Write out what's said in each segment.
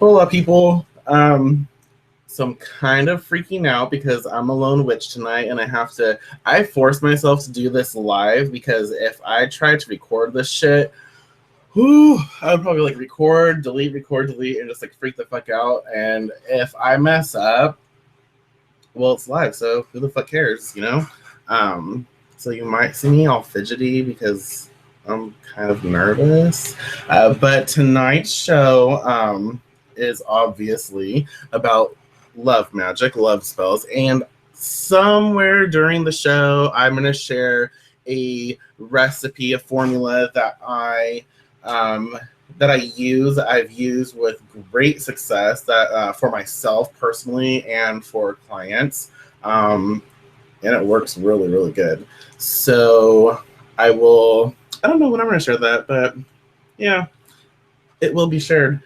Hola, people. So I'm kind of freaking out because I'm a lone witch tonight, and I forced myself to do this live because if I tried to record this shit, I would probably like record, delete, and just like freak the fuck out. And if I mess up, well, it's live, so who the fuck cares, you know? So you might see me all fidgety because I'm kind of nervous. But tonight's show is obviously about love magic, love spells, and somewhere during the show, I'm going to share a recipe, a formula that I've used with great success that for myself personally and for clients. And it works really, really good. So I don't know when I'm going to share that, but yeah, it will be shared.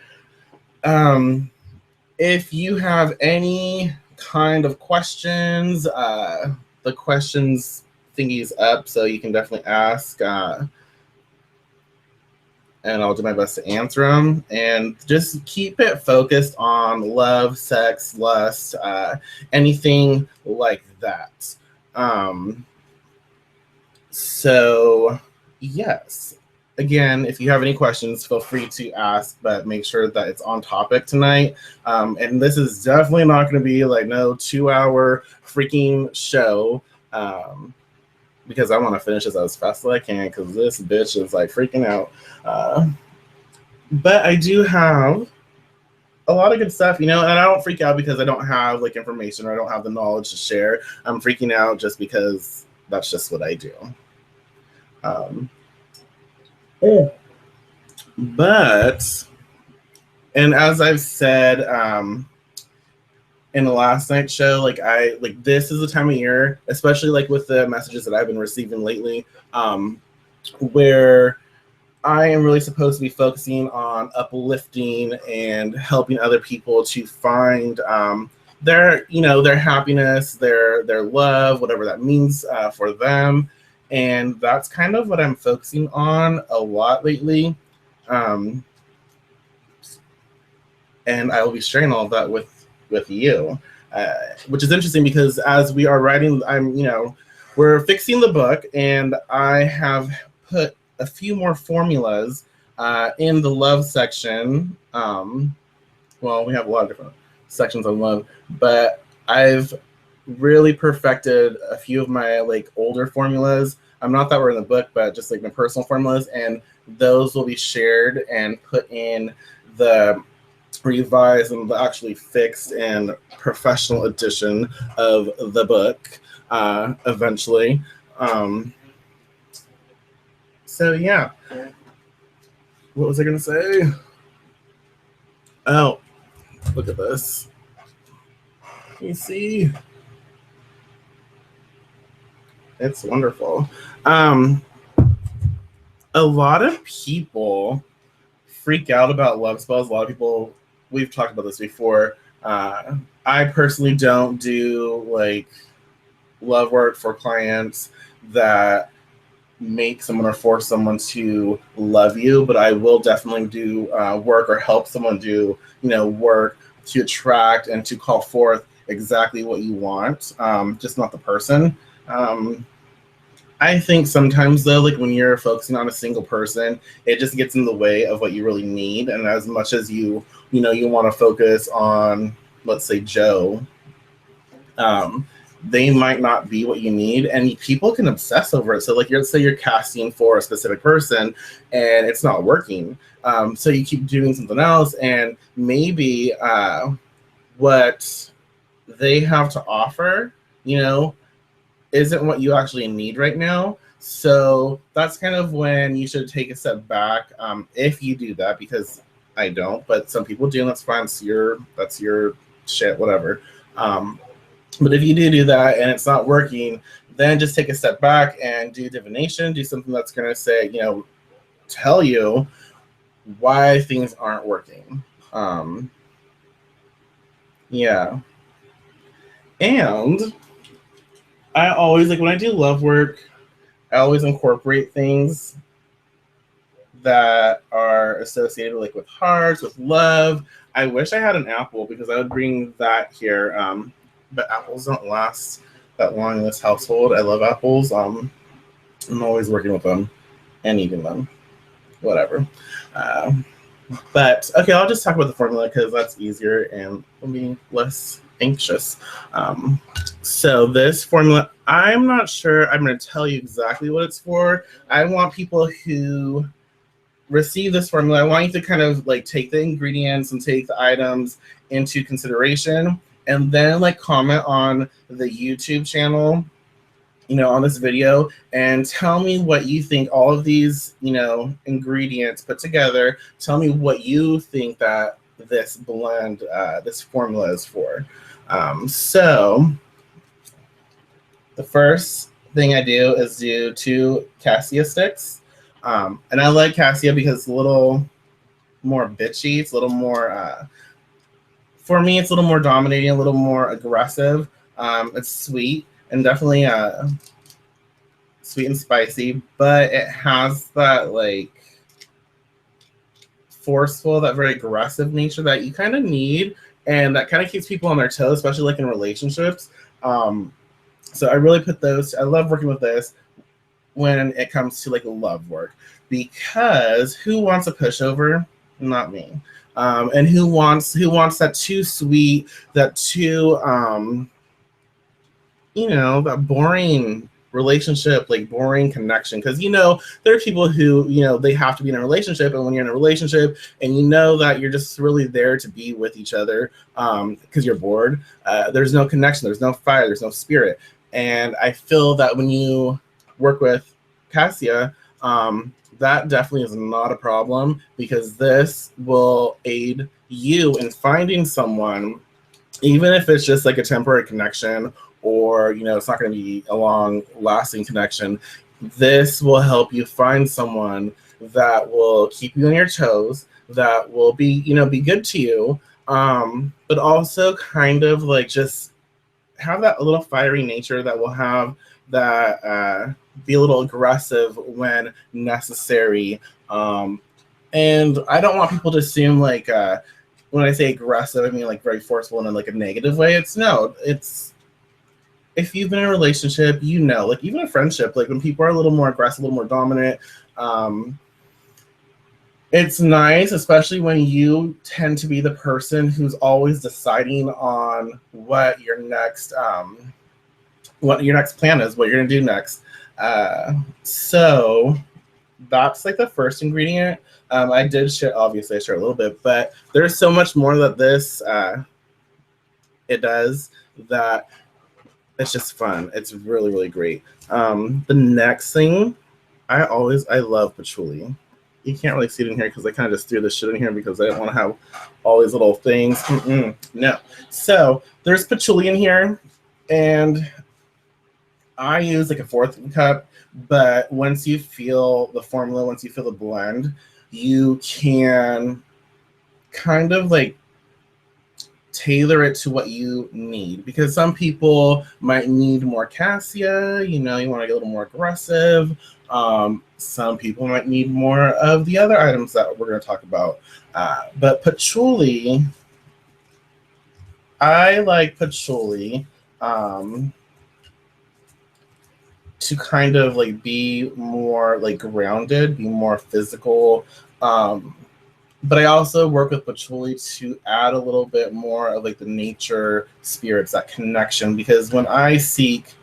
If you have any kind of questions, the questions thingy's up, so you can definitely ask. And I'll do my best to answer them. And just keep it focused on love, sex, lust, anything like that. So, yes. Again, if you have any questions, feel free to ask, but make sure that it's on topic tonight. And this is definitely not going to be like no 2-hour freaking show. Because I want to finish this as fast as I can because this bitch is like freaking out. But I do have a lot of good stuff, you know, and I don't freak out because I don't have like information or I don't have the knowledge to share. I'm freaking out just because that's just what I do. But, and as I've said in the last night's show, like this is the time of year, especially like with the messages that I've been receiving lately, where I am really supposed to be focusing on uplifting and helping other people to find their happiness, their love, whatever that means for them. And that's kind of what I'm focusing on a lot lately. And I will be sharing all of that with you, which is interesting because as we are writing, we're fixing the book, and I have put a few more formulas in the love section. Well, we have a lot of different sections on love, but I've really perfected a few of my like older formulas. I'm not that we're in the book, but just like my personal formulas, and those will be shared and put in the revised and actually fixed and professional edition of the book eventually. So yeah, what was I gonna say? Oh, look at this. Can you see? It's wonderful. A lot of people freak out about love spells. A lot of people, we've talked about this before. I personally don't do like love work for clients that make someone or force someone to love you, but I will definitely do work or help someone do work to attract and to call forth exactly what you want, just not the person. I think sometimes though, like when you're focusing on a single person, it just gets in the way of what you really need. And as much as you want to focus on, let's say, Joe, they might not be what you need, and people can obsess over it. So like, let's say you're casting for a specific person and it's not working. So you keep doing something else, and maybe what they have to offer, isn't what you actually need right now. So that's kind of when you should take a step back, if you do that, because I don't, but some people do, and that's fine. That's your shit, whatever. But if you do that and it's not working, then just take a step back and do divination, do something that's going to say, tell you why things aren't working. Yeah. And I always, like when I do love work, I always incorporate things that are are associated like with hearts, with love. I wish I had an apple because I would bring that here. But apples don't last that long in this household. I love apples. I'm always working with them and eating them. Whatever. But okay, I'll just talk about the formula because that's easier and will be less anxious. So this formula, I'm not sure I'm going to tell you exactly what it's for. I want people who receive this formula, I want you to kind of like take the ingredients and take the items into consideration, and then like comment on the YouTube channel, you know, on this video, and tell me what you think all of these, you know, ingredients put together. Tell me what you think that this blend, this formula is for. So the first thing I do is do 2 cassia sticks. And I like cassia because it's a little more bitchy. It's a little more, for me, it's a little more dominating, a little more aggressive. It's sweet and definitely sweet and spicy, but it has that like forceful, that very aggressive nature that you kind of need, and that kind of keeps people on their toes, especially like in relationships. So I really put those. I love working with this when it comes to like love work, because who wants a pushover? Not me. And who wants that too sweet, that too you know, that boring relationship, like boring connection? Because, you know, there are people who, you know, they have to be in a relationship, and when you're in a relationship and you know that you're just really there to be with each other because you're bored, there's no connection, there's no fire, there's no spirit. And I feel that when you work with cassia, that definitely is not a problem, because this will aid you in finding someone, even if it's just like a temporary connection, or, you know, it's not going to be a long lasting connection. This will help you find someone that will keep you on your toes, that will be, you know, be good to you, but also kind of like just have that little fiery nature, that will have that be a little aggressive when necessary. And I don't want people to assume like when I say aggressive, I mean like very forceful in like a negative way. It's if you've been in a relationship, you know, like even a friendship, like when people are a little more aggressive, a little more dominant, it's nice, especially when you tend to be the person who's always deciding on what your next plan is, what you're gonna do next. So that's like the first ingredient. I did share, obviously I shared a little bit, but there's so much more that this it does, that it's just fun. It's really, really great. The next thing, I love patchouli. You can't really see it in here because I kind of just threw this shit in here because I didn't want to have all these little things. No. So there's patchouli in here, and I use like a 1/4 cup, but once you feel the formula, once you feel the blend, you can kind of like tailor it to what you need, because some people might need more cassia, you know, you want to get a little more aggressive. Some people might need more of the other items that we're going to talk about. But patchouli, I like patchouli to kind of like be more like grounded, be more physical. But I also work with patchouli to add a little bit more of like the nature spirits, that connection, because when I seek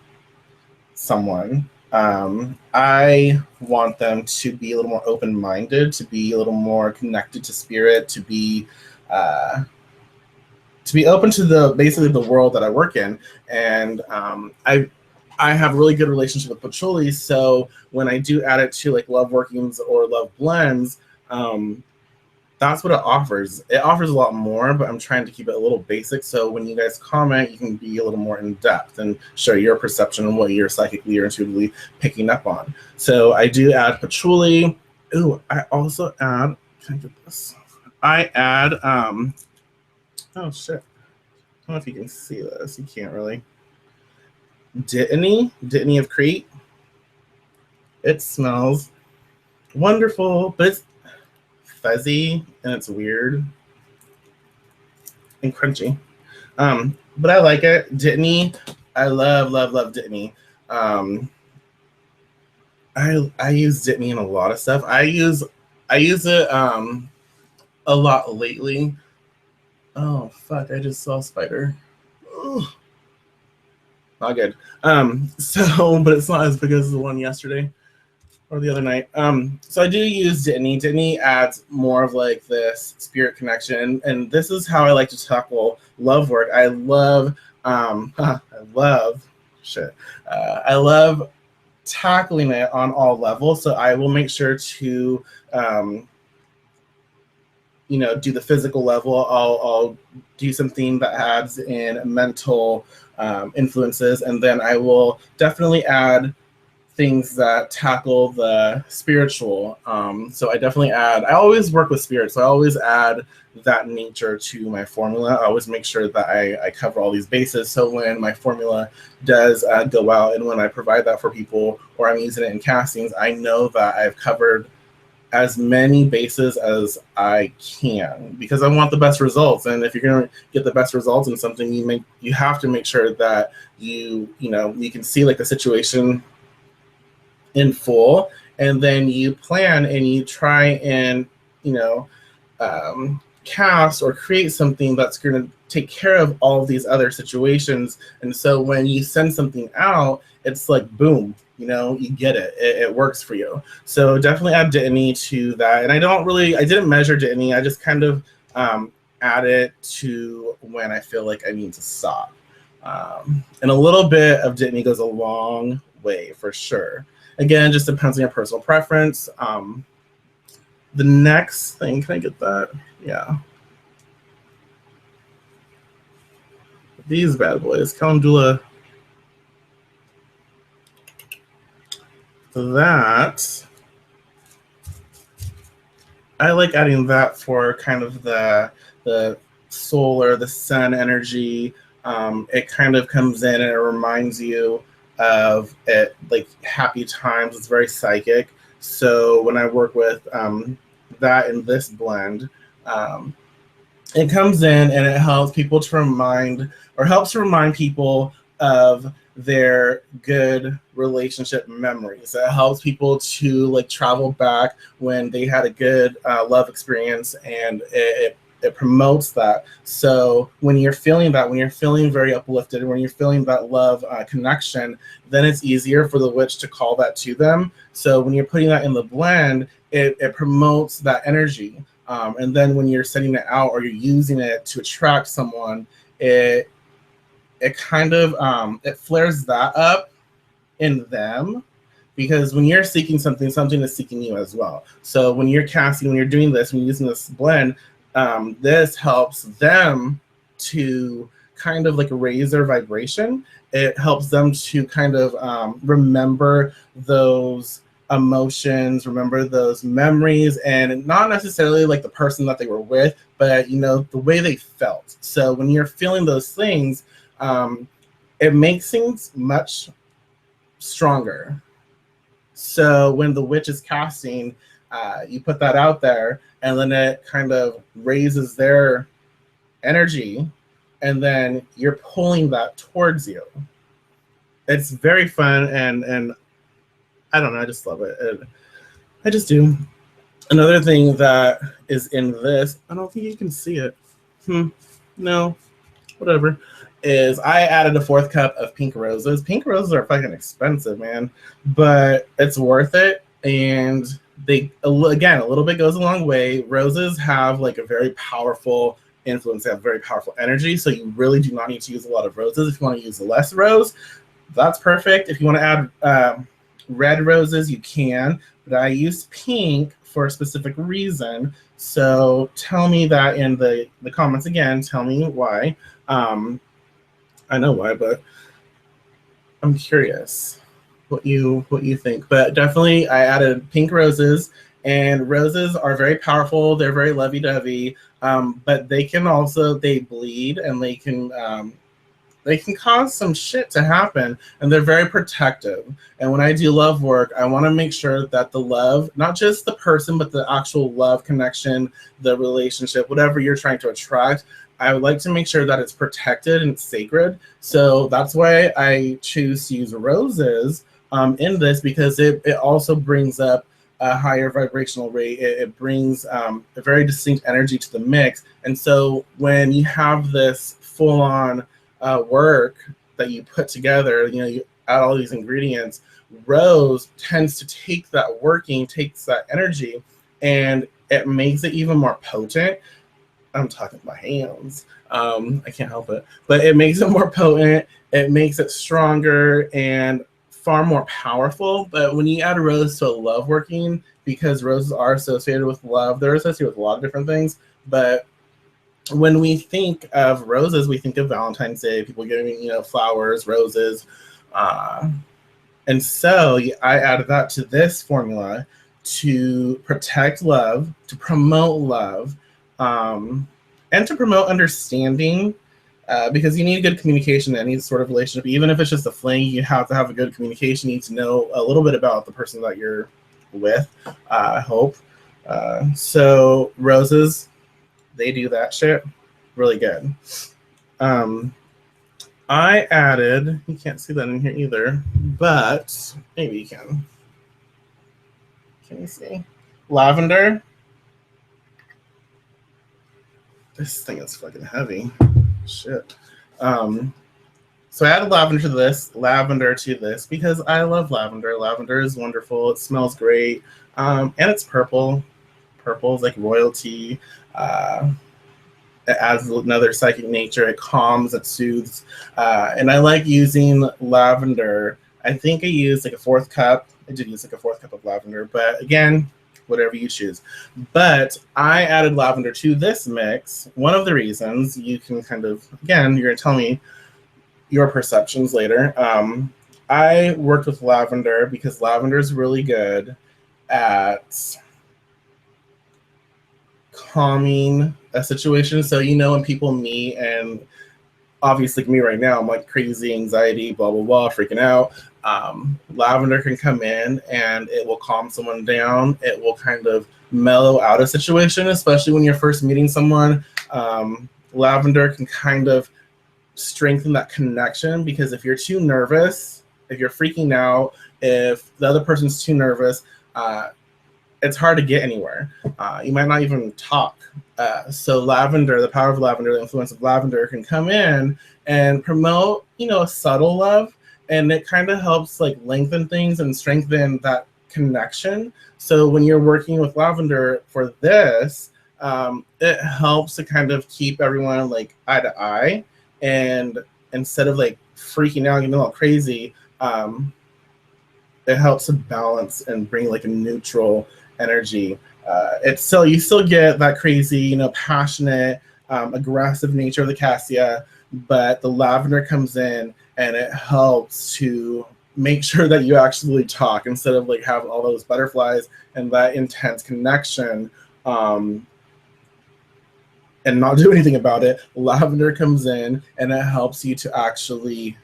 someone, I want them to be a little more open-minded, to be a little more connected to spirit, to be open to basically the world that I work in. And I have a really good relationship with patchouli, so when I do add it to like love workings or love blends, that's what it offers. It offers a lot more, but I'm trying to keep it a little basic, so when you guys comment, you can be a little more in depth and share your perception and what you're psychically or intuitively picking up on. So I do add patchouli. Ooh, I also add, can I get this? I add, oh shit. I don't know if you can see this. You can't really. Dittany of Crete. It smells wonderful, but it's fuzzy and it's weird and crunchy. But I like it. Dittany, I love Dittany. I use Dittany in a lot of stuff. I use it a lot lately. Oh fuck! I just saw a spider. Ugh. Not good. So, but it's not as big as the one yesterday or the other night. So I do use Dittany. Dittany adds more of like this spirit connection, and this is how I like to tackle love work. I love tackling it on all levels. So I will make sure to do the physical level. I'll do something that adds in mental influences, and then I will definitely add things that tackle the spiritual. So I definitely add, I always work with spirits, so I always add that nature to my formula. I always make sure that I cover all these bases, so when my formula does go out and when I provide that for people or I'm using it in castings, I know that I've covered as many bases as I can, because I want the best results. And if you're going to get the best results in something, you have to make sure that you can see like the situation in full, and then you plan and you try and cast or create something that's going to take care of all of these other situations. And so when you send something out, it's like boom, you get it. It works for you. So definitely add Dittany to that. And I didn't measure Dittany. I just kind of add it to when I feel like I need to stop. And a little bit of Dittany goes a long way for sure. Again, just depends on your personal preference. The next thing, can I get that? Yeah. These bad boys, Calendula. That, I like adding that for kind of the solar, the sun energy. It kind of comes in and it reminds you of it, like happy times. It's very psychic. So when I work with that in this blend, it comes in and it helps people to helps remind people of their good relationship memories. It helps people to like travel back when they had a good love experience, and it promotes that. So when you're feeling that, when you're feeling very uplifted, when you're feeling that love connection, then it's easier for the witch to call that to them. So when you're putting that in the blend, it promotes that energy. And then when you're sending it out or you're using it to attract someone, it kind of it flares that up in them, because when you're seeking something is seeking you as well. So when you're casting, when you're doing this, when you're using this blend, this helps them to kind of like raise their vibration. It helps them to kind of remember those emotions, remember those memories, and not necessarily like the person that they were with, but the way they felt. So when you're feeling those things, it makes things much stronger. So when the witch is casting, you put that out there, and then it kind of raises their energy, and then you're pulling that towards you. It's very fun, and I don't know, I just love it. I just do. Another thing that is in this, I don't think you can see it. No, whatever. Is I added a 4th cup of pink roses. Pink roses are fucking expensive, man, but it's worth it. And they, again, a little bit goes a long way. Roses have like a very powerful influence. They have very powerful energy. So you really do not need to use a lot of roses. If you want to use less rose, that's perfect. If you want to add red roses, you can, but I use pink for a specific reason. So tell me that in the comments again. Tell me why. I know why, but I'm curious what you think. But definitely I added pink roses, and roses are very powerful. They're very lovey-dovey, but they can also, they bleed, and they can they can cause some shit to happen, and they're very protective. And when I do love work, I want to make sure that the love, not just the person, but the actual love connection, the relationship, whatever you're trying to attract, I would like to make sure that it's protected and sacred. So that's why I choose to use roses in this, because it also brings up a higher vibrational rate. It brings a very distinct energy to the mix. And so when you have this full-on work that you put together, you add all these ingredients, rose tends to take that working, takes that energy, and it makes it even more potent. I'm talking about hands. I can't help it. But it makes it more potent. It makes it stronger and far more powerful. But when you add a rose to a love working, because roses are associated with love, they're associated with a lot of different things. But when we think of roses, we think of Valentine's Day, people giving, flowers, roses. And so I added that to this formula to protect love, to promote love, and to promote understanding, because you need good communication in any sort of relationship. Even if it's just a fling, you have to have a good communication. You need to know a little bit about the person that you're with, I hope. So roses, they do that shit really good. I added, you can't see that in here either, but maybe you can. Can you see? Lavender. This thing is fucking heavy. Shit. So I added lavender to this because I love lavender. Lavender is wonderful. It smells great. And it's purple. Purple is like royalty. It adds another psychic nature. It calms, it soothes. And I like using lavender. I think I used like a 4th cup. I did use like a 4th cup of lavender, but again, whatever you choose. But I added lavender to this mix. One of the reasons, you can kind of, again, you're going to tell me your perceptions later. I worked with lavender because lavender is really good at calming a situation. So, when people meet, and obviously me right now, I'm like crazy, anxiety, blah, blah, blah, freaking out. Lavender can come in and it will calm someone down. It will kind of mellow out a situation, especially when you're first meeting someone. Lavender can kind of strengthen that connection, because if you're too nervous, if you're freaking out, if the other person's too nervous, it's hard to get anywhere. You might not even talk. So lavender, the power of lavender, the influence of lavender can come in and promote, a subtle love. And it kind of helps like lengthen things and strengthen that connection. So when you're working with lavender for this, it helps to kind of keep everyone like eye to eye. And instead of like freaking out, getting all crazy, it helps to balance and bring like a neutral energy. You still get that crazy, passionate, aggressive nature of the cassia, but the lavender comes in and it helps to make sure that you actually talk instead of like have all those butterflies and that intense connection, and not do anything about it. Lavender comes in and it helps you to actually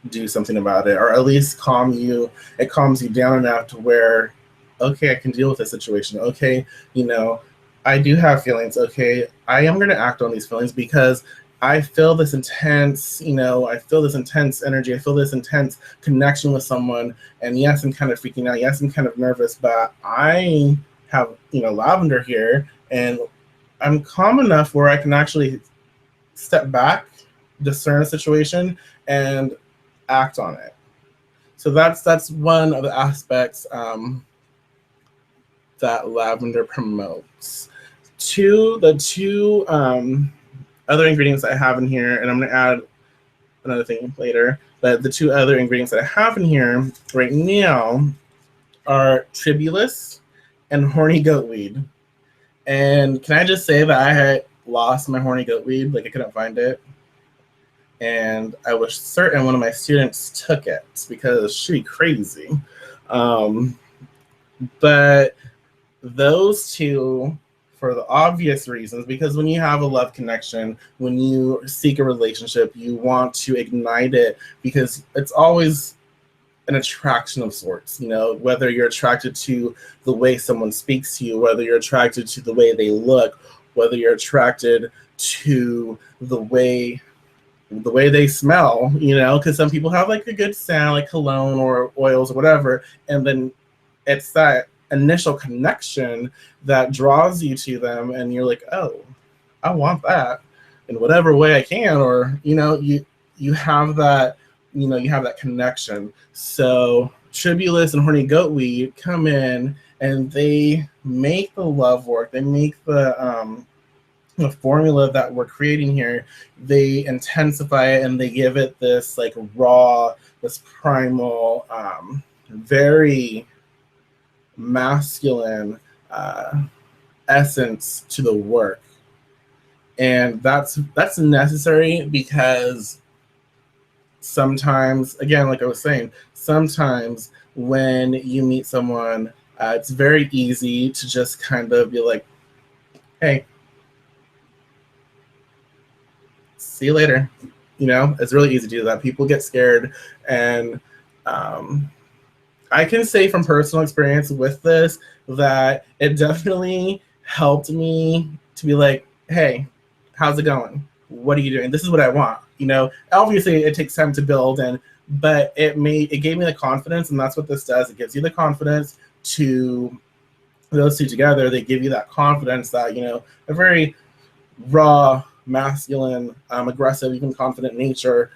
do something about it, or at least calm you. It calms you down enough to where, okay, I can deal with this situation. Okay, I do have feelings. Okay, I am going to act on these feelings because I feel this intense, I feel this intense energy. I feel this intense connection with someone. And yes, I'm kind of freaking out. Yes, I'm kind of nervous, but I have, lavender here, and I'm calm enough where I can actually step back, discern a situation, and act on it. So that's one of the aspects that lavender promotes. The two other ingredients I have in here, and I'm going to add another thing later, but the 2 other ingredients that I have in here right now are Tribulus and Horny goatweed. And can I just say that I had lost my horny goatweed, like I couldn't find it. And I was certain one of my students took it because she's crazy. But those 2 for the obvious reasons, because when you have a love connection, when you seek a relationship, you want to ignite it because it's always an attraction of sorts, you know, whether you're attracted to the way someone speaks to you, whether you're attracted to the way they look, whether you're attracted to the way they smell, you know, because some people have like a good scent, like cologne or oils or whatever, and then it's that initial connection that draws you to them, and you're like, oh, I want that in whatever way I can, or you know, you have that, you know, you have that connection. So Tribulus and Horny Goatweed come in and they make the love work. They make the formula that we're creating here. They intensify it and they give it this like raw, this primal, very masculine essence to the work. And that's necessary because sometimes, again, like I was saying, sometimes when you meet someone, it's very easy to just kind of be like, hey, see you later. You know, it's really easy to do that. People get scared. And I can say from personal experience with this that it definitely helped me to be like, hey, how's it going? What are you doing? This is what I want. You know, obviously it takes time to build, but it gave me the confidence, and that's what this does. It gives you the confidence to those two together. They give you that confidence that, you know, a very raw, masculine, aggressive, even confident nature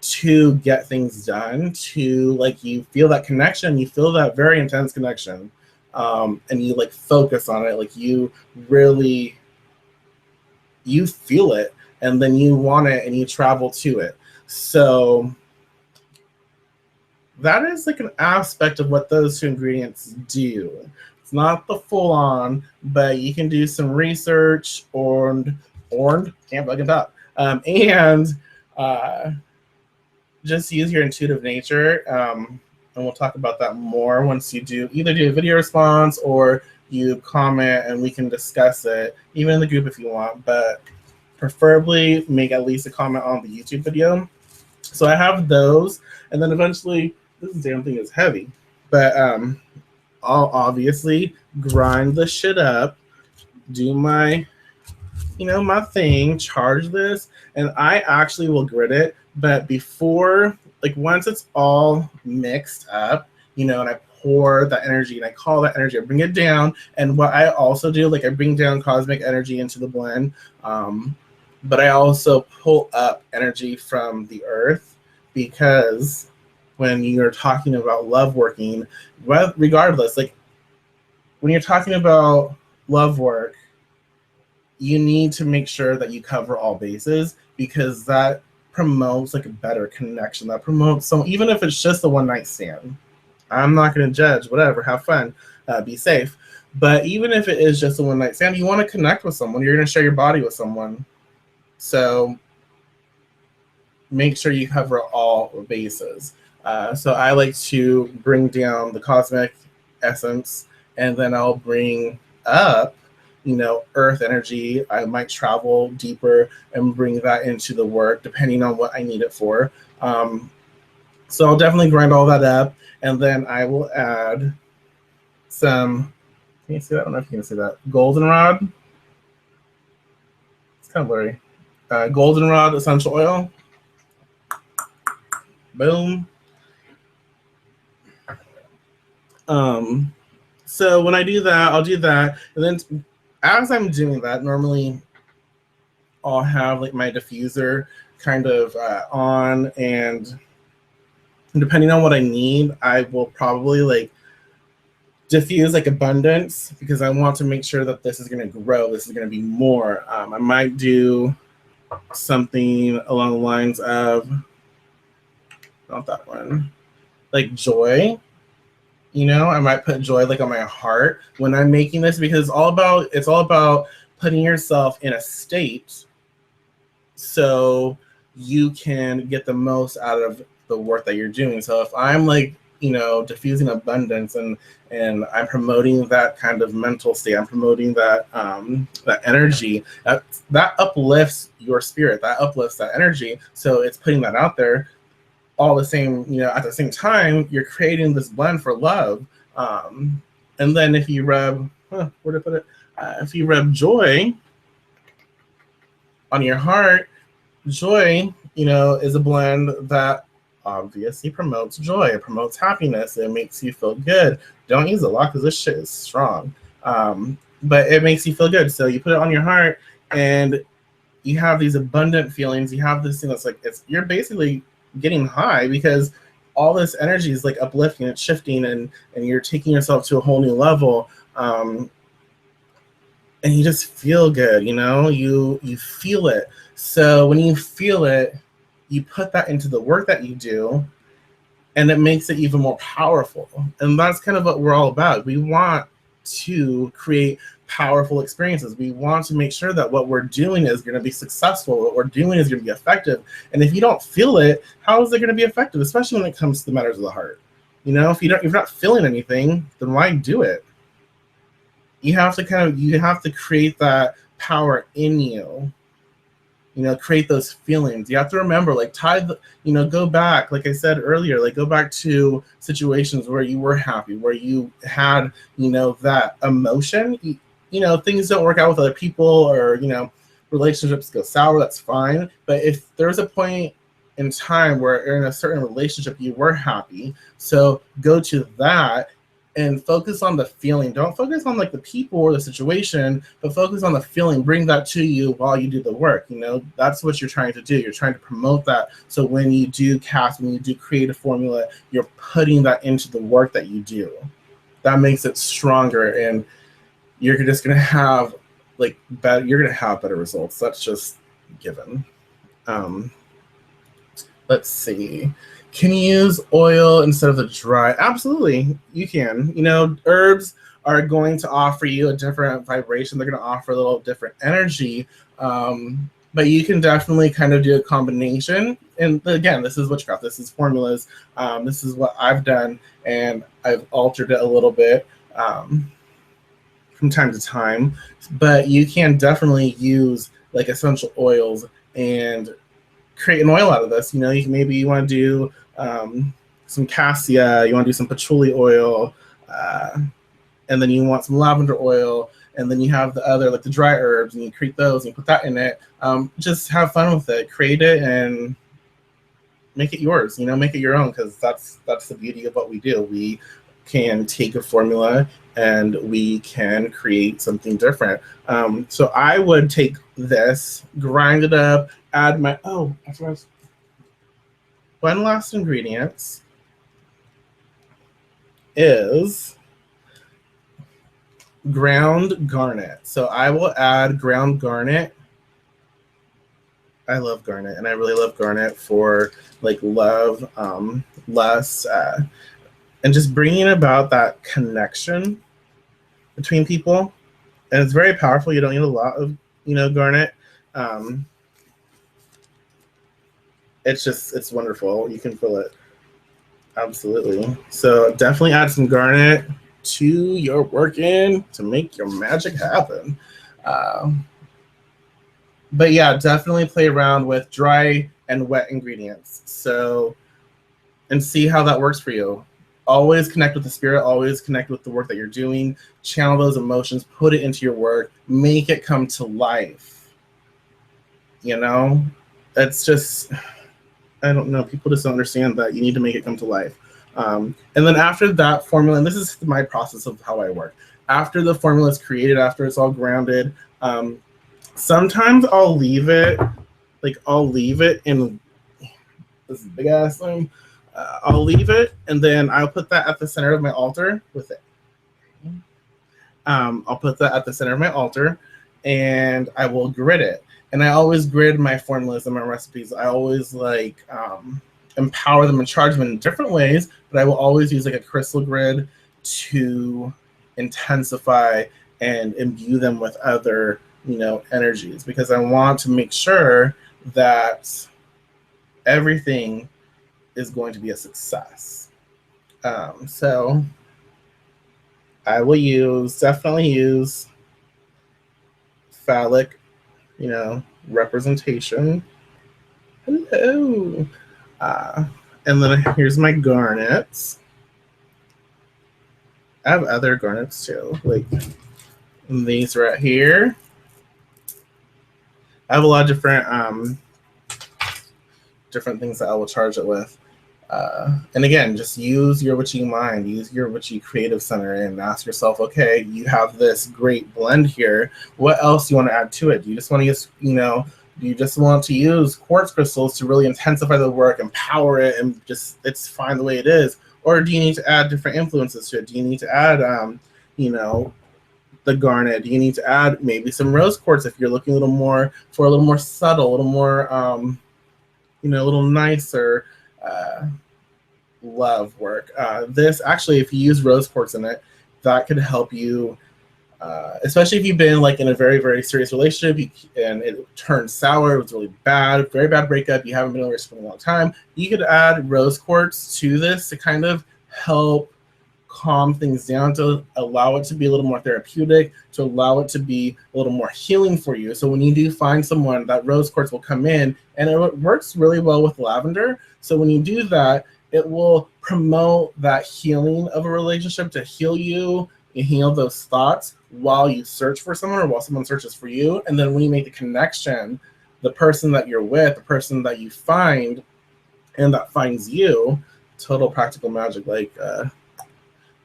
to get things done, to like you feel that connection, you feel that very intense connection, and you like focus on it, like you really, you feel it, and then you want it and you travel to it. So that is like an aspect of what those two ingredients do. It's not the full on, but you can do some research can't fucking talk, and just use your intuitive nature. And we'll talk about that more once you either do a video response or you comment and we can discuss it, even in the group if you want, but preferably make at least a comment on the YouTube video. So I have those, and then eventually, this damn thing is heavy, but I'll obviously grind the shit up, do my, you know, my thing, charge this, and I actually will grit it. But before, like once it's all mixed up, you know, and I pour that energy and I call that energy, I bring it down. And what I also do, like I bring down cosmic energy into the blend, but I also pull up energy from the earth, because when you're talking about love working, regardless, like when you're talking about love work, you need to make sure that you cover all bases, because that promotes like a better connection. That promotes some, even if it's just a one night stand. I'm not going to judge, whatever, have fun, be safe. But even if it is just a one night stand, you want to connect with someone. You're going to share your body with someone. So make sure you cover all bases. So I like to bring down the cosmic essence, and then I'll bring up, you know, earth energy. I might travel deeper and bring that into the work depending on what I need it for. So I'll definitely grind all that up, and then I will add some, can you see that? I don't know if you can see that. Goldenrod. It's kind of blurry. Goldenrod essential oil. Boom. So when I do that, I'll do that, and then as I'm doing that, normally I'll have like my diffuser kind of on, and depending on what I need, I will probably like diffuse like abundance, because I want to make sure that this is going to grow. This is going to be more. I might do something along the lines of, not that one, like joy. You know, I might put joy like on my heart when I'm making this, because it's all about putting yourself in a state so you can get the most out of the work that you're doing. So if I'm like diffusing abundance, and I'm promoting that kind of mental state. I'm promoting that that energy that uplifts your spirit, that uplifts that energy. So it's putting that out there. All the same, at the same time, you're creating this blend for love. And then if you rub, where to put it? If you rub joy on your heart, joy, is a blend that obviously promotes joy. It promotes happiness. It makes you feel good. Don't use it a lot because this shit is strong. But it makes you feel good. So you put it on your heart, and you have these abundant feelings. You have this thing that's like, you're basically getting high because all this energy is like uplifting, it's shifting, and you're taking yourself to a whole new level. And you just feel good, you feel it. So when you feel it, you put that into the work that you do, and it makes it even more powerful. And that's kind of what we're all about. We want to create powerful experiences. We want to make sure that what we're doing is going to be successful, what we're doing is going to be effective. And if you don't feel it, how is it going to be effective, especially when it comes to the matters of the heart? If you're not feeling anything, then why do it? You have to create that power in you. Create those feelings. You have to remember, go back, like I said earlier, go back to situations where you were happy, where you had, that emotion. Things don't work out with other people, or, relationships go sour, that's fine. But if there's a point in time where in a certain relationship you were happy, so go to that and focus on the feeling. Don't focus on the people or the situation, but focus on the feeling. Bring that to you while you do the work. That's what you're trying to do. You're trying to promote that. So when you do cast, when you do create a formula, you're putting that into the work that you do. That makes it stronger, and you're just going to have better results. That's just given. Let's see. Can you use oil instead of the dry? Absolutely, you can. Herbs are going to offer you a different vibration. They're going to offer a little different energy. But you can definitely kind of do a combination. And again, this is witchcraft. This is formulas. This is what I've done, and I've altered it a little bit from time to time. But you can definitely use essential oils and create an oil out of this. Maybe you want to do some cassia, you want to do some patchouli oil, and then you want some lavender oil, and then you have the other, the dry herbs, and you create those and you put that in it. Just have fun with it, create it, and make it yours. Make it your own, because that's the beauty of what we do. We can take a formula and we can create something different. So I would take this, grind it up, add my I forgot one last ingredient is ground garnet. So I will add ground garnet. I love garnet, and I really love garnet for love, lust, and just bringing about that connection between people. And it's very powerful. You don't need a lot of garnet. It's wonderful. You can feel it. Absolutely. So definitely add some garnet to your working to make your magic happen. But yeah, definitely play around with dry and wet ingredients. So, and see how that works for you. Always connect with the spirit. Always connect with the work that you're doing. Channel those emotions. Put it into your work. Make it come to life. It's just, I don't know. People just don't understand that you need to make it come to life. And then after that formula, and this is my process of how I work. After the formula is created, after it's all grounded, sometimes I'll leave it in this big ass thing. I'll leave it, and then I'll put that at the center of my altar with it. I'll put that at the center of my altar, and I will grid it. And I always grid my formulas and my recipes. I always empower them and charge them in different ways, but I will always use a crystal grid to intensify and imbue them with other energies, because I want to make sure that everything is going to be a success. So I will definitely use phallic, representation. Hello. And then here's my garnets. I have other garnets too, like these right here. I have a lot of different things that I will charge it with. And again, just use your witchy mind, use your witchy creative center, and ask yourself, okay, you have this great blend here. What else do you want to add to it? Do you just want to use, do you just want to use quartz crystals to really intensify the work, empower it, and just it's fine the way it is? Or do you need to add different influences to it? Do you need to add, the garnet? Do you need to add maybe some rose quartz if you're looking a little more subtle, a little more, a little nicer love work. This actually, if you use rose quartz in it, that could help you, especially if you've been like in a very, very serious relationship and it turned sour, it was really bad, very bad breakup, you haven't been in a relationship in a long time, you could add rose quartz to this to kind of help calm things down, to allow it to be a little more therapeutic, to allow it to be a little more healing for you. So when you do find someone, that rose quartz will come in, and it works really well with lavender. So when you do that, it will promote that healing of a relationship, to heal you and heal those thoughts while you search for someone or while someone searches for you. And then when you make the connection, the person that you're with, the person that you find and that finds you, total practical magic, like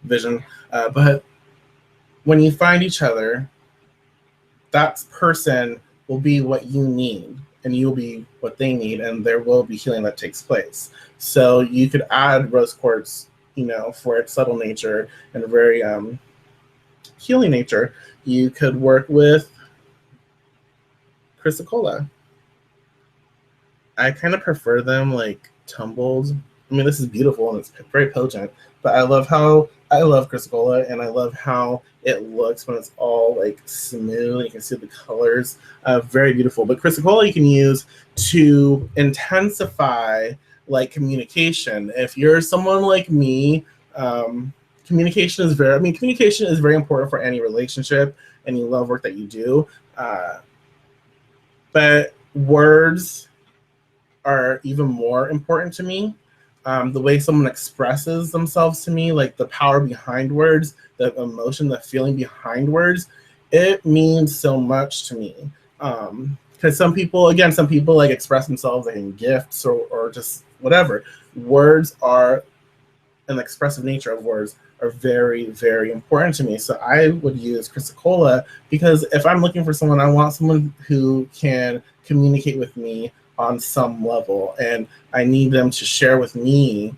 vision. But when you find each other, that person will be what you need, and you'll be what they need, and there will be healing that takes place. So you could add rose quartz, for its subtle nature and a very healing nature. You could work with chrysocolla. I kind of prefer them like tumbled. I mean, this is beautiful and it's very potent, but I love chrysocolla, and I love how it looks when it's all like smooth. You can see the colors, very beautiful. But chrysocolla you can use to intensify like communication. If you're someone like me, communication is very important for any relationship, any love work that you do. But words are even more important to me. The way someone expresses themselves to me, like the power behind words, the emotion, the feeling behind words, it means so much to me. Because some people like express themselves like in gifts or just whatever. Words are, an expressive nature of words are very, very important to me. So I would use chrysocolla because if I'm looking for someone, I want someone who can communicate with me on some level, and I need them to share with me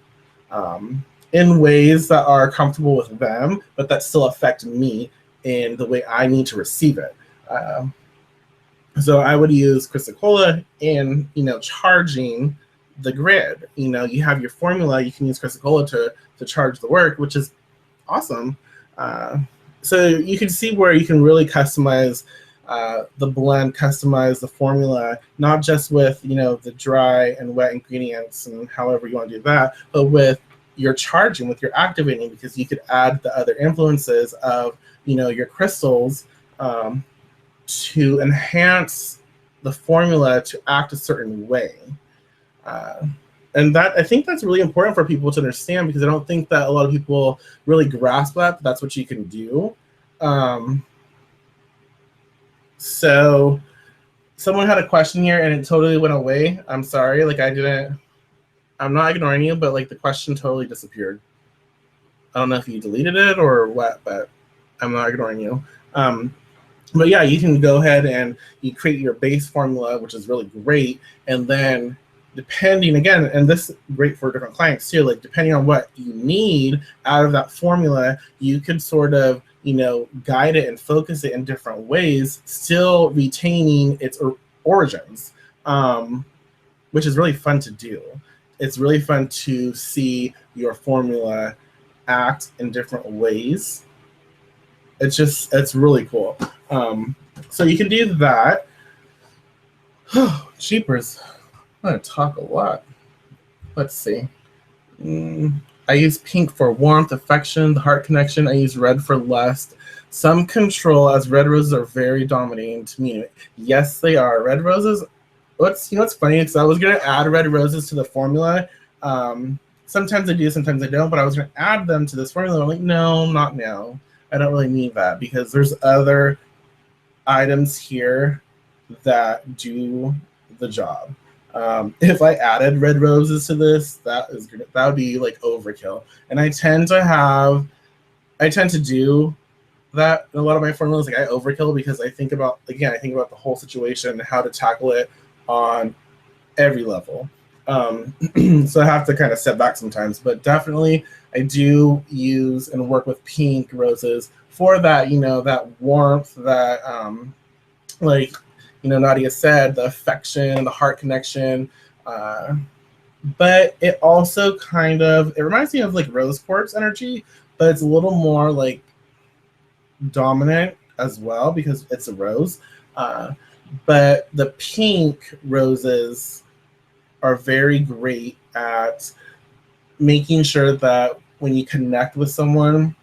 in ways that are comfortable with them, but that still affect me in the way I need to receive it. So I would use chrysocolla in, charging the grid. You have your formula, you can use chrysocolla to charge the work, which is awesome. So you can see where you can really customize the blend, customize the formula, not just with the dry and wet ingredients and however you want to do that, but with your charging, with your activating, because you could add the other influences of your crystals to enhance the formula to act a certain way. And that, I think that's really important for people to understand, because I don't think that a lot of people really grasp that that's what you can do. So someone had a question here and it totally went away. I'm sorry. I'm not ignoring you, but like the question totally disappeared. I don't know if you deleted it or what, but I'm not ignoring you. But yeah, you can go ahead and you create your base formula, which is really great. And then depending, again, and this is great for different clients too, like depending on what you need out of that formula, you could sort of, guide it and focus it in different ways, still retaining its origins, which is really fun to do. It's really fun to see your formula act in different ways. It's really cool. So you can do that. Jeepers, I'm gonna talk a lot. Let's see. I use pink for warmth, affection, the heart connection. I use red for lust, some control, as red roses are very dominating to me. Yes, they are. Red roses. What's funny is I was gonna add red roses to the formula. Sometimes I do, sometimes I don't. But I was gonna add them to this formula. I'm like, no, not now. I don't really need that because there's other items here that do the job. If I added red roses to this, that would be like overkill. And I tend to do that in a lot of my formulas. Like I overkill because I think about the whole situation and how to tackle it on every level. So I have to kind of step back sometimes, but definitely I do use and work with pink roses for that, that warmth, that like, Nadia said, the affection, the heart connection. But it also it reminds me of like rose quartz energy, but it's a little more like dominant as well because it's a rose. But the pink roses are very great at making sure that when you connect with someone,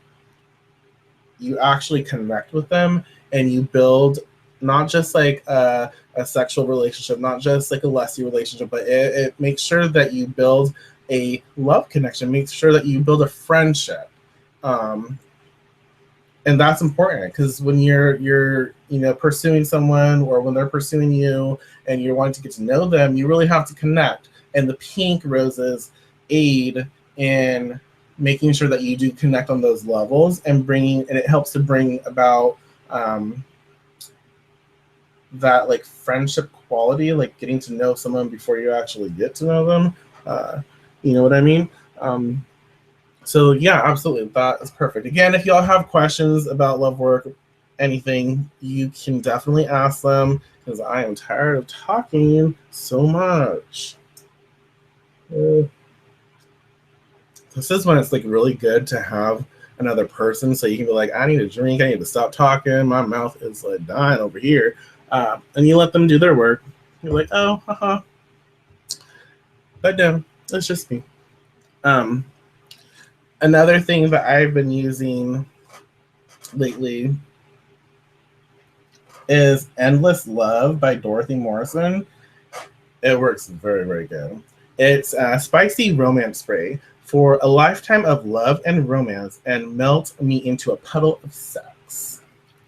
you actually connect with them and you build not just like a sexual relationship, not just like a lusty relationship, but it makes sure that you build a love connection, makes sure that you build a friendship. And that's important because when you're pursuing someone or when they're pursuing you and you're wanting to get to know them, you really have to connect. And the pink roses aid in making sure that you do connect on those levels and it helps to bring about that like friendship quality, like getting to know someone before you actually get to know them. You know what I mean? So yeah, absolutely. That is perfect. Again, if y'all have questions about love work, anything, you can definitely ask them because I am tired of talking so much. This is when it's like really good to have another person so you can be like, I need a drink, I need to stop talking, my mouth is like dying over here. And you let them do their work. You're like, oh, haha. But no, it's just me. Another thing that I've been using lately is Endless Love by Dorothy Morrison. It works very, very good. It's a spicy romance spray for a lifetime of love and romance and melt me into a puddle of sex.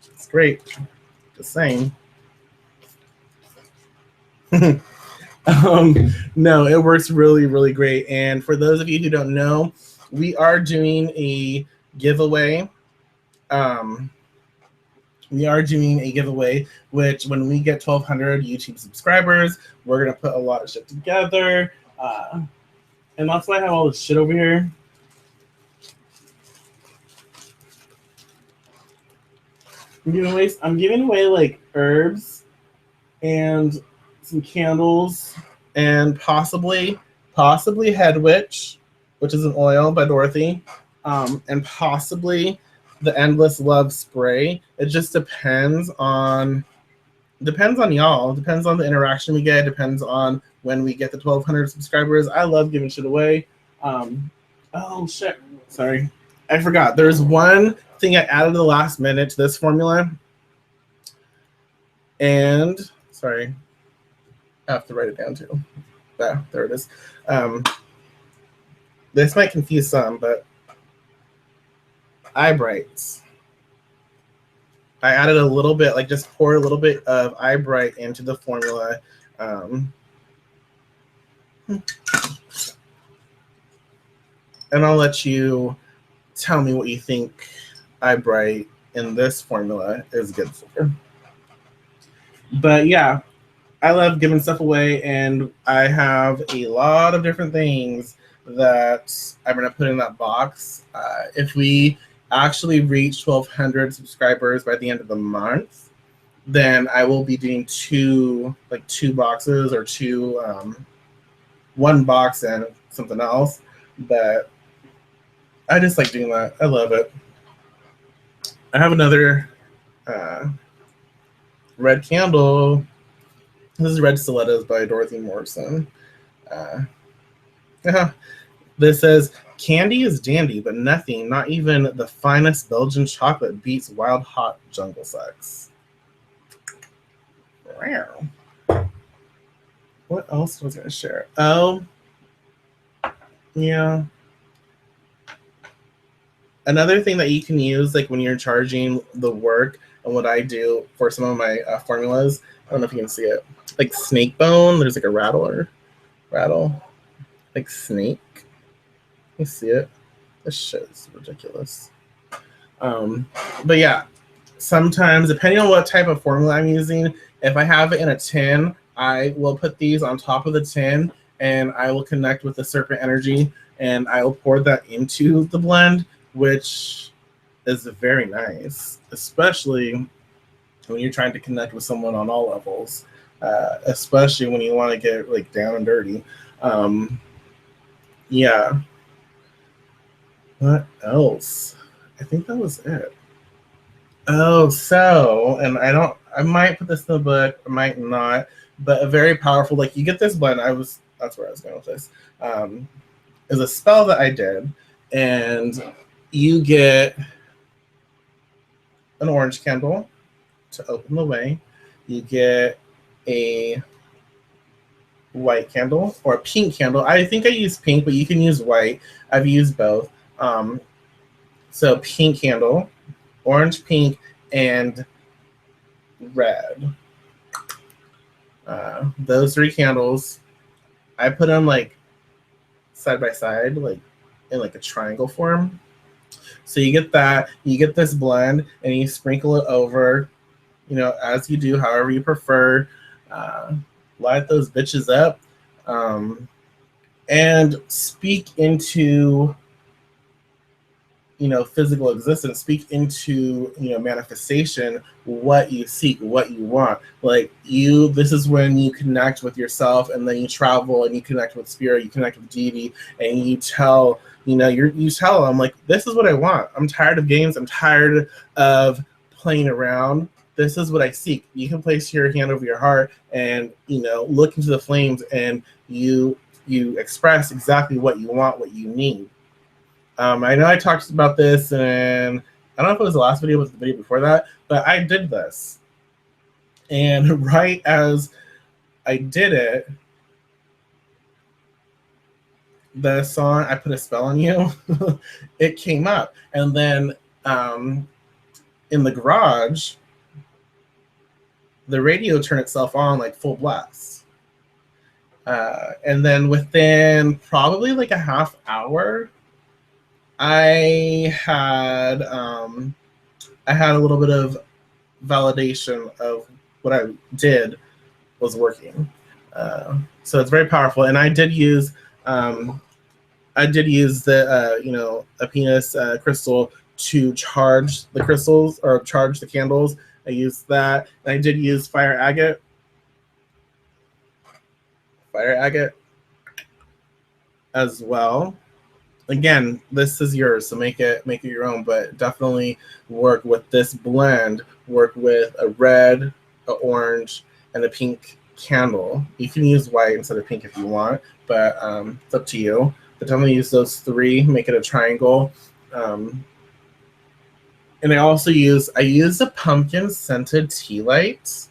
It's great. Just saying. No, it works really, really great. And for those of you who don't know, we are doing a giveaway. Which when we get 1,200 YouTube subscribers, we're going to put a lot of shit together. And that's why I have all this shit over here. I'm giving away like herbs and some candles and possibly Head Witch, which is an oil by Dorothy, and possibly the Endless Love spray. It just depends on y'all. Depends on the interaction we get. Depends on when we get the 1,200 subscribers. I love giving shit away. Oh shit! Sorry, I forgot. There's one thing I added the last minute to this formula, and sorry, I have to write it down too. Yeah, there it is. This might confuse some, but Eyebrights. I added a little bit, like just pour a little bit of Eyebright into the formula. And I'll let you tell me what you think Eyebright in this formula is good for. But yeah, I love giving stuff away, and I have a lot of different things that I'm going to put in that box. If we actually reach 1,200 subscribers by the end of the month, then I will be doing two boxes or one box and something else. But I just like doing that. I love it. I have another red candle. This is Red Stilettos by Dorothy Morrison. This says, Candy is dandy, but nothing, not even the finest Belgian chocolate, beats wild hot jungle sex. Wow. What else was I going to share? Oh, yeah. Another thing that you can use, like when you're charging the work, and what I do for some of my formulas, I don't know if you can see it, like snake bone, there's like a rattle, like snake. You see it? This shit is ridiculous. But yeah, sometimes, depending on what type of formula I'm using, if I have it in a tin, I will put these on top of the tin, and I will connect with the serpent energy, and I will pour that into the blend, which is very nice, especially when you're trying to connect with someone on all levels, especially when you want to get like down and dirty. Yeah. What else? I think that was it. Oh, so, and I might put this in the book, I might not, but a very powerful, like you get this blend, that's where I was going with this, is a spell that I did, and you get an orange candle to open the way, you get a white candle or a pink candle. I think I use pink, but you can use white. I've used both. So pink candle, orange, pink, and red. Those three candles, I put them like side by side, like in like a triangle form. So you get that, you get this blend, and you sprinkle it over, as you do, however you prefer. Light those bitches up, and speak into physical existence, speak into manifestation, what you seek, what you want. Like this is when you connect with yourself, and then you travel and you connect with spirit, you connect with deity, and you tell you tell them, like, this is what I want. I'm tired of games, I'm tired of playing around. This is what I seek. You can place your hand over your heart and look into the flames, and you express exactly what you want, what you need. I know I talked about this, and I don't know if it was the last video, or the video before that, but I did this. And right as I did it, the song "I Put a Spell on You," it came up. And then in the garage, the radio turned itself on like full blast. And then within probably like a half hour, I had a little bit of validation of what I did was working. So it's very powerful. And I did use the a penis crystal to charge the crystals, or charge the candles. I used that. And I did use fire agate as well. Again, this is yours, so make it your own, but definitely work with this blend. Work with a red, an orange, and a pink candle. You can use white instead of pink if you want, but it's up to you. But definitely use those three, make it a triangle. And I use a pumpkin scented tea light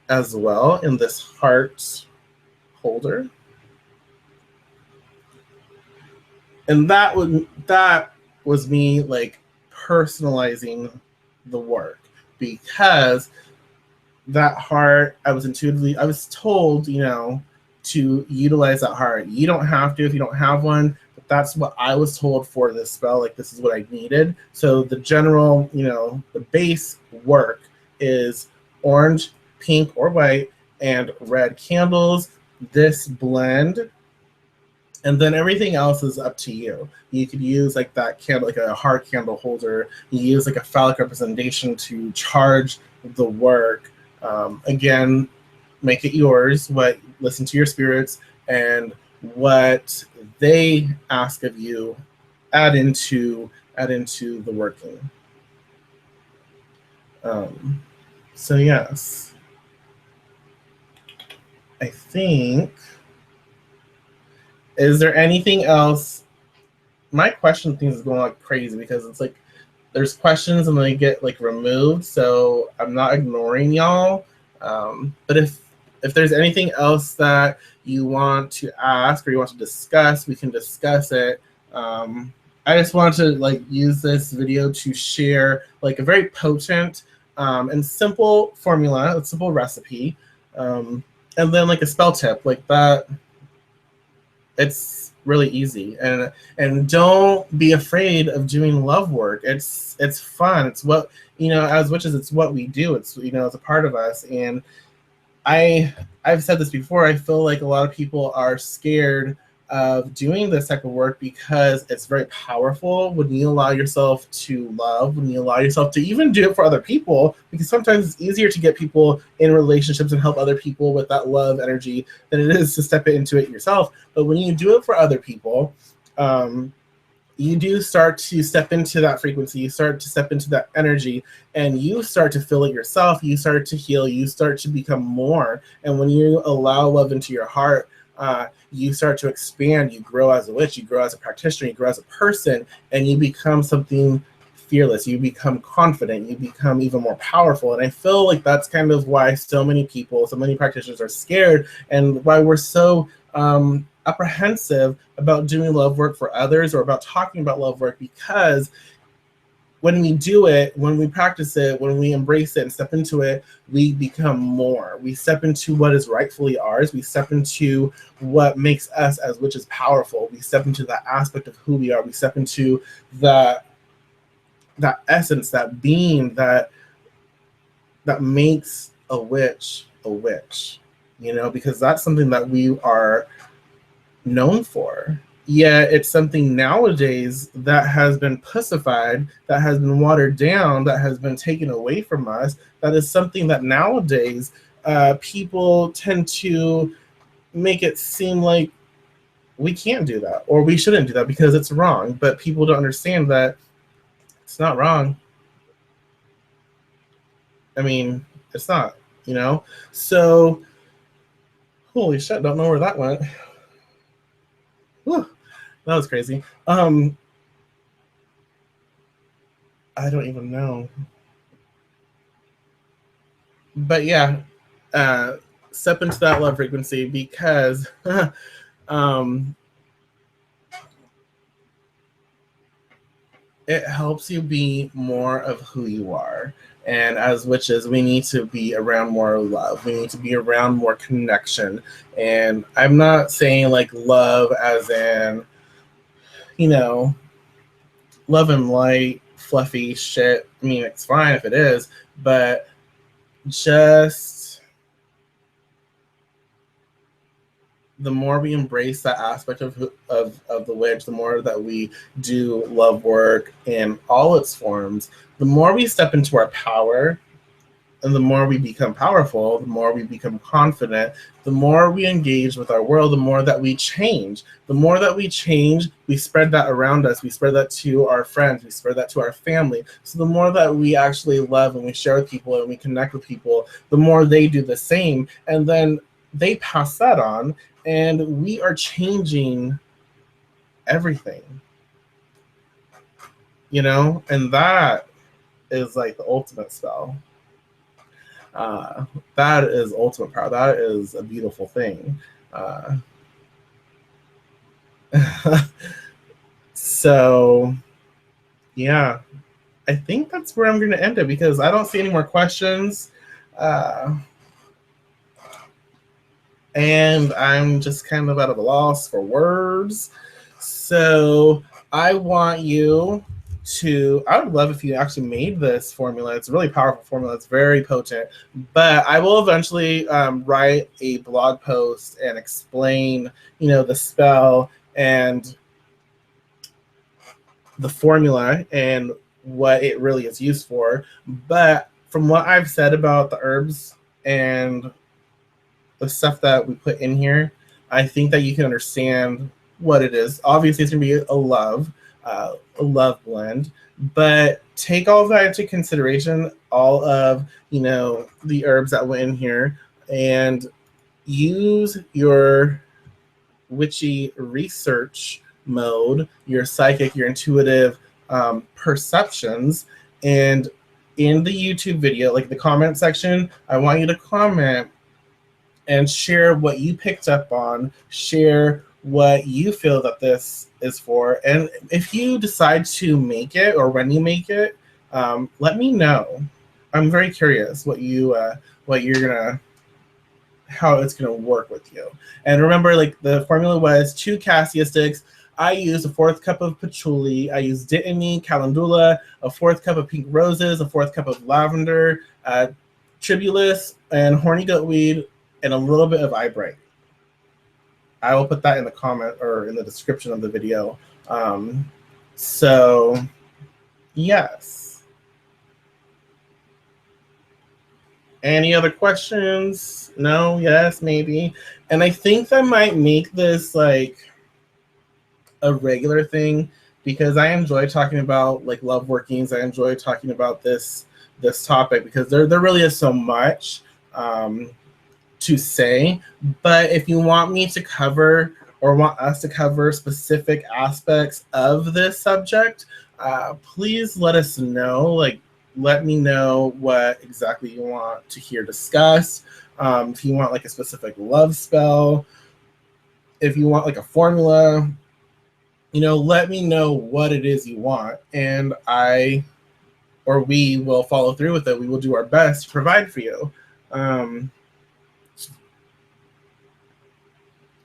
as well in this heart holder. And that was me like personalizing the work, because that heart, I was told, to utilize that heart. You don't have to if you don't have one, but that's what I was told for this spell. Like, this is what I needed. So the general, the base work is orange, pink, or white, and red candles, this blend. And then everything else is up to you. You could use like that candle, like a heart candle holder. You use like a phallic representation to charge the work. Again, make it yours. Listen to your spirits, and what they ask of you, add into the working. So yes, I think Is there anything else? My question things is going like crazy because it's like there's questions and they get like removed, so I'm not ignoring y'all. But if there's anything else that you want to ask or you want to discuss, we can discuss it. I just wanted to like use this video to share like a very potent and simple formula, a simple recipe, and then like a spell tip like that. It's really easy, and don't be afraid of doing love work. It's fun. It's what, you know, as witches, it's what we do. It's, you know, it's a part of us. And I've said this before, I feel like a lot of people are scared of doing this type of work because it's very powerful when you allow yourself to love, when you allow yourself to even do it for other people, because sometimes it's easier to get people in relationships and help other people with that love energy than it is to step into it yourself. But when you do it for other people, you do start to step into that frequency, you start to step into that energy, and you start to feel it yourself, you start to heal, you start to become more. And when you allow love into your heart, you start to expand, you grow as a witch, you grow as a practitioner, you grow as a person, and you become something fearless, you become confident, you become even more powerful. And I feel like that's kind of why so many people, so many practitioners are scared, and why we're so apprehensive about doing love work for others or about talking about love work, because when we do it, when we practice it, when we embrace it and step into it, we become more. We step into what is rightfully ours. We step into what makes us as witches powerful. We step into that aspect of who we are. We step into that essence, that being that makes a witch, you know, because that's something that we are known for. Yet it's something nowadays that has been pussified, that has been watered down, that has been taken away from us. That is something that nowadays people tend to make it seem like we can't do that or we shouldn't do that because it's wrong. But people don't understand that it's not wrong. I mean, it's not, you know? So, holy shit, don't know where that went. Whew, that was crazy. I don't even know. But yeah, step into that love frequency because it helps you be more of who you are. And as witches, we need to be around more love. We need to be around more connection. And I'm not saying like love as in, you know, love and light, fluffy shit. I mean, it's fine if it is, but just the more we embrace that aspect of the witch, the more that we do love work in all its forms, the more we step into our power, and the more we become powerful, the more we become confident, the more we engage with our world, the more that we change. The more that we change, we spread that around us. We spread that to our friends. We spread that to our family. So the more that we actually love and we share with people and we connect with people, the more they do the same. And then they pass that on, and we are changing everything. You know? And that is like the ultimate spell. That is ultimate power. That is a beautiful thing. So, yeah, I think that's where I'm going to end it because I don't see any more questions. And I'm just kind of out of a loss for words. So I want you to, I would love if you actually made this formula. It's a really powerful formula. It's very potent. But I will eventually write a blog post and explain, you know, the spell and the formula and what it really is used for. But from what I've said about the herbs and the stuff that we put in here, I think that you can understand what it is. Obviously, it's going to be a love blend, but take all of that into consideration, all of, you know, the herbs that went in here, and use your witchy research mode, your psychic, your intuitive perceptions. And in the YouTube video, like the comment section, I want you to comment and share what you picked up on, share what you feel that this is for. And if you decide to make it, or when you make it, let me know. I'm very curious what you're gonna, how it's gonna work with you. And remember, like the formula was 2 cassia sticks. I used a 4th cup of patchouli. I used Dittany, Calendula, a 4th cup of pink roses, a 4th cup of lavender, Tribulus, and horny goatweed, and a little bit of Eyebright. I will put that in the comment or in the description of the video. So, yes. Any other questions? No? Yes? Maybe? And I think I might make this like a regular thing, because I enjoy talking about like love workings. I enjoy talking about this topic because there really is so much to say. But if you want me to cover, or want us to cover, specific aspects of this subject, please let us know. Like, let me know what exactly you want to hear discussed. If you want like a specific love spell, if you want like a formula, let me know what it is you want, and we will follow through with it. We will do our best to provide for you.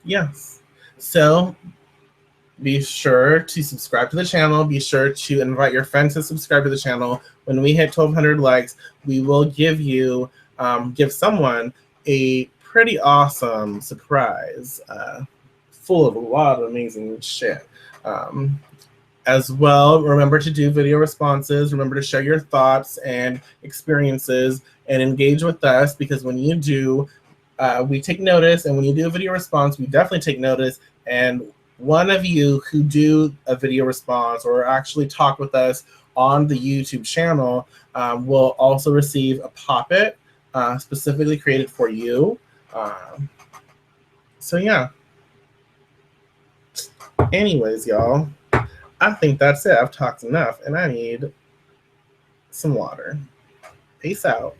Yes. So be sure to subscribe to the channel. Be sure to invite your friends to subscribe to the channel. When we hit 1,200 likes, we will give someone a pretty awesome surprise, full of a lot of amazing shit. As well, remember to do video responses. Remember to share your thoughts and experiences and engage with us, because when you do, we take notice. And when you do a video response, we definitely take notice. And one of you who do a video response or actually talk with us on the YouTube channel will also receive a Pop-It specifically created for you. So yeah. Anyways, y'all, I think that's it. I've talked enough, and I need some water. Peace out.